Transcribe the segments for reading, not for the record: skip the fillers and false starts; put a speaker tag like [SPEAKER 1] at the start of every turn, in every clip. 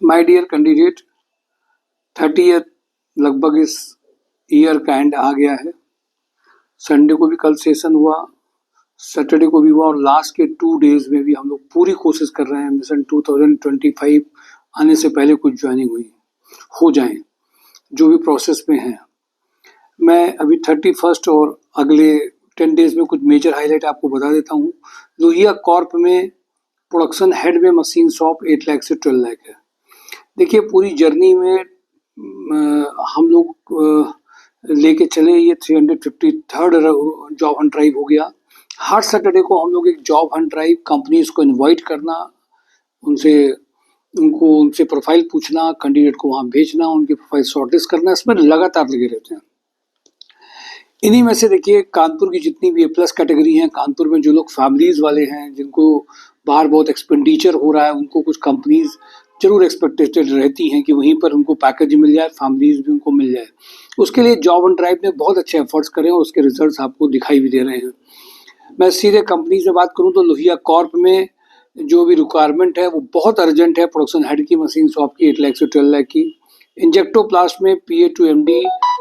[SPEAKER 1] My dear candidate, 30th लगभग इस year का एंड आ गया है। संडे को भी कल सेशन हुआ, सैटरडे को भी हुआ और लास्ट के 2 डेज में भी हम लोग पूरी कोशिश कर रहे हैं मिशन 2025 आने से पहले कुछ ज्वाइनिंग हो जाए, जो भी प्रोसेस में है। मैं अभी 31st और अगले 10 डेज में कुछ मेजर हाईलाइट आपको बता देता हूँ। लोहिया कॉर्प में प्रोडक्शन हेड में मशीन शॉप 8 लाख से 12 लाख है। देखिए पूरी जर्नी में हम लोग लेके चले, ये 353rd जॉब हंट ड्राइव हो गया। हर सैटरडे को हम लोग एक जॉब हंट ड्राइव, कंपनीज को इनवाइट करना, उनसे प्रोफाइल पूछना, कैंडिडेट को वहाँ भेजना, उनकी प्रोफाइल शॉर्टलिस्ट करना, इसमें लगातार लगे रहते हैं। इन्हीं में से देखिए कानपुर की जितनी भी प्लस कैटेगरी हैं, कानपुर में जो लोग फैमिलीज वाले हैं, जिनको बाहर बहुत एक्सपेंडिचर हो रहा है, उनको कुछ कंपनीज जरूर एक्सपेक्टेड रहती हैं कि वहीं पर उनको पैकेज मिल जाए, फैमिलीज भी उनको मिल जाए। उसके लिए जॉब ऑन ड्राइव ने बहुत अच्छे एफर्ट्स करें और उसके रिजल्ट्स आपको दिखाई भी दे रहे हैं। मैं सीधे कंपनी से बात करूं तो लोहिया कॉर्प में जो भी रिक्वायरमेंट है वो बहुत अर्जेंट है। प्रोडक्शन हेड की मशीन शॉप की 8 लाख से 12 लाख की। इंजेक्टोप्लास्ट में PA to MD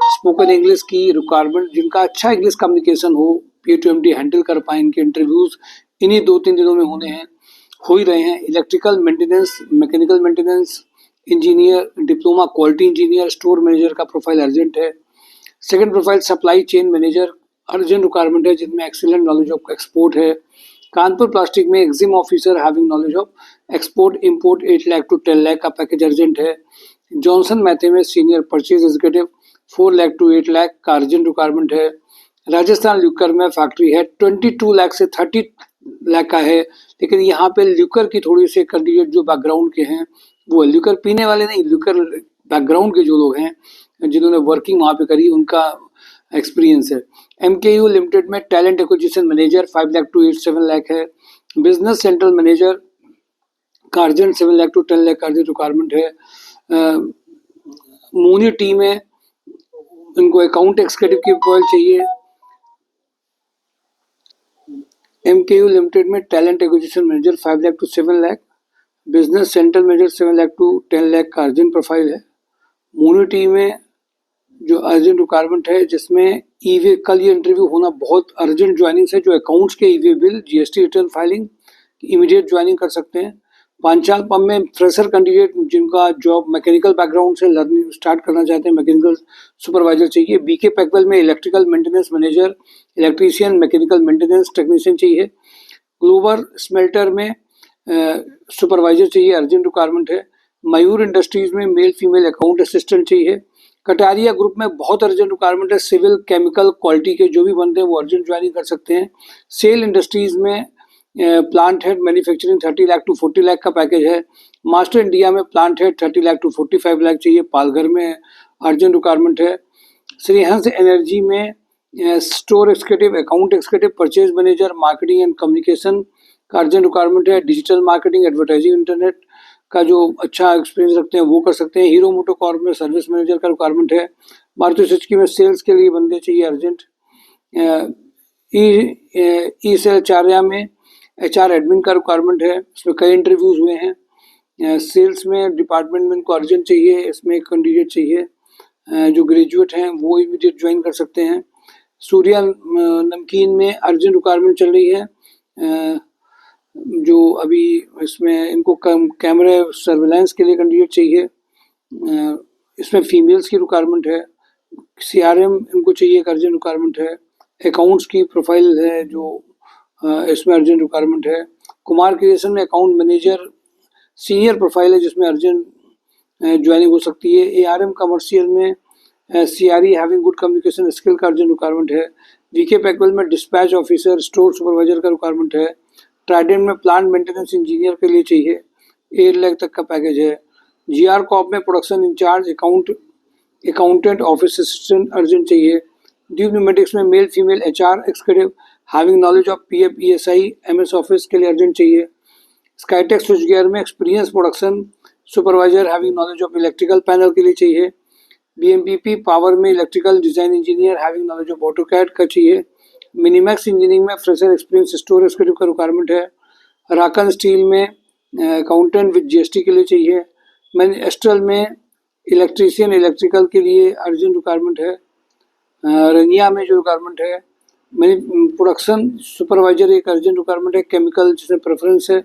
[SPEAKER 1] spoken English की रिक्वायरमेंट, जिनका अच्छा इंग्लिश कम्युनिकेशन हो, PA to MD हैंडल कर पाए, इनके इंटरव्यूज इन्हीं 2-3 दिनों में हो ही रहे हैं। Electrical maintenance, mechanical maintenance engineer, diploma quality engineer, store manager का प्रोफाइल अर्जेंट है। Second profile supply chain manager urgent requirement है, जिनमें एक्सीलेंट नॉलेज ऑफ एक्सपोर्ट है। कानपुर प्लास्टिक में EXIM officer having knowledge of export import 8 lakh to 10 lakh का package urgent है। Johnson मैथे में senior purchase executive 4 lakh to 8 lakh का अर्जेंट रिक्वायरमेंट है। राजस्थान ल्यूकर में फैक्ट्री है 22 लाख से 30 लाख का है, लेकिन यहाँ पे ल्यूकर की थोड़ी से कैंडिडेट जो बैकग्राउंड के हैं, वो ल्यूकर पीने वाले नहीं, ल्यूकर बैकग्राउंड के जो लोग हैं, जिन्होंने वर्किंग वहाँ पे करी, उनका एक्सपीरियंस है। MKU लिमिटेड में talent acquisition manager 5 lakh to 7 lakh है। बिजनेस सेंट्रल मैनेजर का अर्जेंट 7 लाख to 10 लाख का अर्जेंट रिक्वायरमेंट है। मूनी टीम में इनको अकाउंट एक्सिक्यूटिव की प्रोफाइल चाहिए। MKU लिमिटेड में talent acquisition manager 5 lakh to 7 lakh, business central manager 7 lakh to 10 lakh का अर्जेंट प्रोफाइल है। मूनी टीम में जो अर्जेंट रिक्वायरमेंट है, जिसमें ईवे कल ये इंटरव्यू होना बहुत अर्जेंट ज्वाइनिंग है, जो अकाउंट्स के e-way bill, GST return filing immediate joining कर सकते हैं। पांचाल पंप में फ्रेशर कैंडिडेट जिनका जॉब मैकेनिकल बैकग्राउंड से लर्निंग स्टार्ट करना चाहते हैं, मैकेनिकल सुपरवाइजर चाहिए। BK पैकवेल में electrical maintenance manager, electrician, mechanical maintenance technician चाहिए। ग्लोबल स्मेल्टर में सुपरवाइजर चाहिए, अर्जेंट रिक्वायरमेंट है। मयूर इंडस्ट्रीज में मेल फीमेल अकाउंट असिस्टेंट चाहिए। कटारिया ग्रुप में बहुत अर्जेंट रिक्वायरमेंट है, सिविल केमिकल क्वालिटी के जो भी बंदे हैं वो अर्जेंट ज्वाइनिंग कर सकते हैं। सेल इंडस्ट्रीज में plant head manufacturing 30 lakh to 40 lakh का पैकेज है। मास्टर इंडिया में plant head 30 lakh to 45 lakh चाहिए। पालघर में अर्जेंट रिक्वायरमेंट है। श्रीहंस एनर्जी में store executive, account executive, purchase manager, marketing and communication का अर्जेंट रिक्वायरमेंट है। डिजिटल मार्केटिंग, एडवर्टाइजिंग, इंटरनेट का जो अच्छा एक्सपीरियंस रखते हैं वो कर सकते हैं। हीरो मोटोकॉर्प में सर्विस मैनेजर का रिक्वायरमेंट है। मारुति सुजुकी में सेल्स के लिए बंदे चाहिए अर्जेंट। ई सेल चार्या में HR एडमिन का रिक्वायरमेंट है, इसमें कई इंटरव्यूज हुए हैं। सेल्स में डिपार्टमेंट में इनको अर्जेंट चाहिए, इसमें एक कैंडिडेट चाहिए जो ग्रेजुएट हैं, वो इमीडिएट ज्वाइन कर सकते हैं। सूर्या नमकीन में अर्जेंट रिक्वायरमेंट चल रही है, जो अभी इसमें इनको कैमरे सर्विलांस के लिए कैंडिडेट चाहिए। इसमें फीमेल्स की रिक्वायरमेंट है। CRM इनको चाहिए, एक अर्जेंट रिक्वायरमेंट है। अकाउंट्स की प्रोफाइल है जो इसमें अर्जेंट रिक्वायरमेंट है। कुमार क्रिएशन में अकाउंट मैनेजर सीनियर प्रोफाइल है, जिसमें अर्जेंट ज्वाइनिंग हो सकती है। ARM कमर्शियल में CRE having good communication skill का अर्जेंट रिक्वायरमेंट है। VK पैकवेल में डिस्पैच ऑफिसर, स्टोर सुपरवाइजर का रिक्वायरमेंट है। ट्राइडेंट में प्लांट मेंटेनेंस इंजीनियर के लिए चाहिए, 8 लाख तक का पैकेज है। GR कॉर्प में production in charge, accountant, office assistant urgent चाहिए। ड्यूब न्यूमेटिक्स में male female HR executive having knowledge of PF ESI MS office के लिए अर्जेंट चाहिए। स्काईटेक स्विचगियर में experience production supervisor having knowledge of electrical panel के लिए चाहिए। BMPP पावर में electrical design engineer having knowledge of AutoCAD का चाहिए। मिनीमैक्स इंजीनियरिंग में फ्रेशर एक्सपीरियंस स्टोर एक्सिक्यूटिव का रिक्वायरमेंट है। राकन स्टील में अकाउंटेंट विद GST के लिए चाहिए। मैंने एस्ट्रल में इलेक्ट्रीशियन इलेक्ट्रिकल के लिए अर्जेंट रिक्वायरमेंट है। रंगिया में जो रिक्वायरमेंट है, मैंने प्रोडक्शन सुपरवाइजर एक अर्जेंट रिक्वायरमेंट है, केमिकल जिसमें प्रेफरेंस है,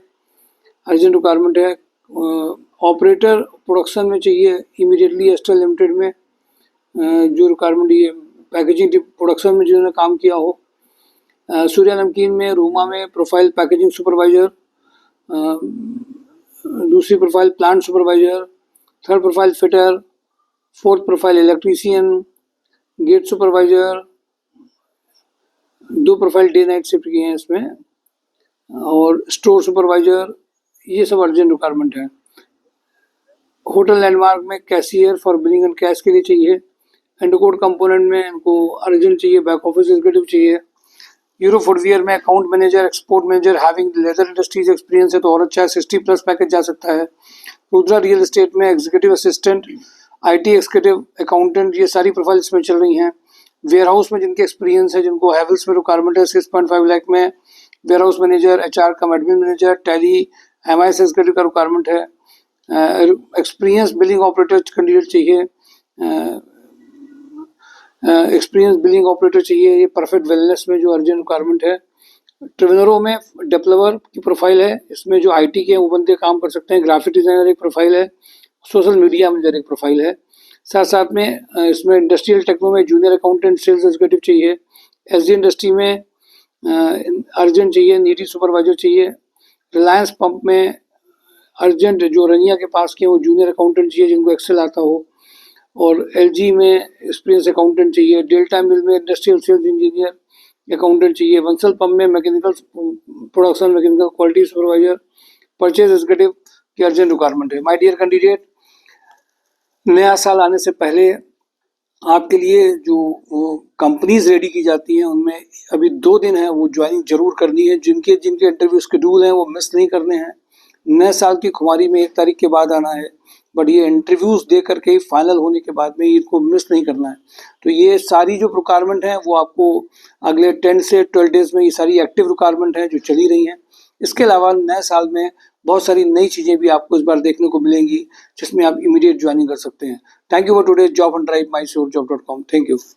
[SPEAKER 1] अर्जेंट रिक्वायरमेंट है। ऑपरेटर प्रोडक्शन में चाहिए इमीडिएटली एस्ट्रल लिमिटेड में, जो रिक्वायरमेंट ये पैकेजिंग प्रोडक्शन में जिन्होंने काम किया हो। सूर्या नमकीन में रूमा में प्रोफाइल पैकेजिंग सुपरवाइजर, दूसरी profile plant supervisor, third profile fitter, fourth profile electrician, gate supervisor, 2 profile day night shift की हैं इसमें, और स्टोर सुपरवाइजर, ये सब अर्जेंट रिक्वायरमेंट है। होटल लैंडमार्क में cashier for billing and cash के लिए चाहिए। एंडोकोड कंपोनेंट में इनको अर्जेंट चाहिए, बैक ऑफिस एग्जीक्यूटिव चाहिए। यूरो फुटवियर में account manager, export manager having leather industries experience है तो और अच्छा है, 60+ पैकेज जा सकता है। रुद्रा रियल एस्टेट में executive assistant, IT executive accountant, ये सारी प्रोफाइल इसमें चल रही हैं। वेयर हाउस में जिनके एक्सपीरियंस है, जिनको हैवल्स में रिक्वायरमेंट है 6.5 लाख में, warehouse manager, HR cum admin manager, Tally, MIS executive का रिक्वायरमेंट है। एक्सपीरियंस बिलिंग ऑपरेटर कैंडिडेट चाहिए, एक्सपीरियंस बिलिंग ऑपरेटर चाहिए, ये परफेक्ट वेलनेस में जो अर्जेंट रिक्वायरमेंट है। ट्रेवनरो में डेवलपर की प्रोफाइल है, इसमें जो IT के वो बंदे काम कर सकते हैं। ग्राफिक डिजाइनर एक प्रोफाइल है, सोशल मीडिया मैनेजर एक प्रोफाइल है। साथ साथ में इसमें इंडस्ट्रियल टेक्नो में जूनियर अकाउंटेंट सेल्स एग्जीक्यूटिव चाहिए। SG इंडस्ट्री में अर्जेंट चाहिए, नीडी सुपरवाइजर चाहिए। रिलायंस पंप में अर्जेंट जो रनिया के पास के वो जूनियर अकाउंटेंट चाहिए जिनको एक्सेल आता हो, और LG में एक्सपीरियंस अकाउंटेंट चाहिए। डेल्टा मिल में इंडस्ट्रियल सेल्स इंजीनियर अकाउंटेंट चाहिए। वंसल पंप में mechanical production mechanical quality supervisor, purchase executive की अर्जेंट रिक्वायरमेंट है। माय डियर कैंडिडेट, नया साल आने से पहले आपके लिए जो कंपनीज रेडी की जाती हैं उनमें अभी 2 दिन है, वो ज्वाइनिंग जरूर करनी है। जिनके इंटरव्यू शेड्यूल हैं वो मिस नहीं करने हैं। नए साल की खुमारी में 1 तारीख के बाद आना है, बट ये इंटरव्यूज दे करके ही फाइनल होने के बाद में इनको मिस नहीं करना है। तो ये सारी जो रिक्वायरमेंट है वो आपको अगले 10 से 12 डेज में ये सारी एक्टिव रिक्वायरमेंट है जो चली रही हैं। इसके अलावा नए साल में बहुत सारी नई चीज़ें भी आपको इस बार देखने को मिलेंगी जिसमें आप इमीडिएट ज्वाइनिंग कर सकते हैं। Thank you for today job and drive mysurjob.com। Thank you.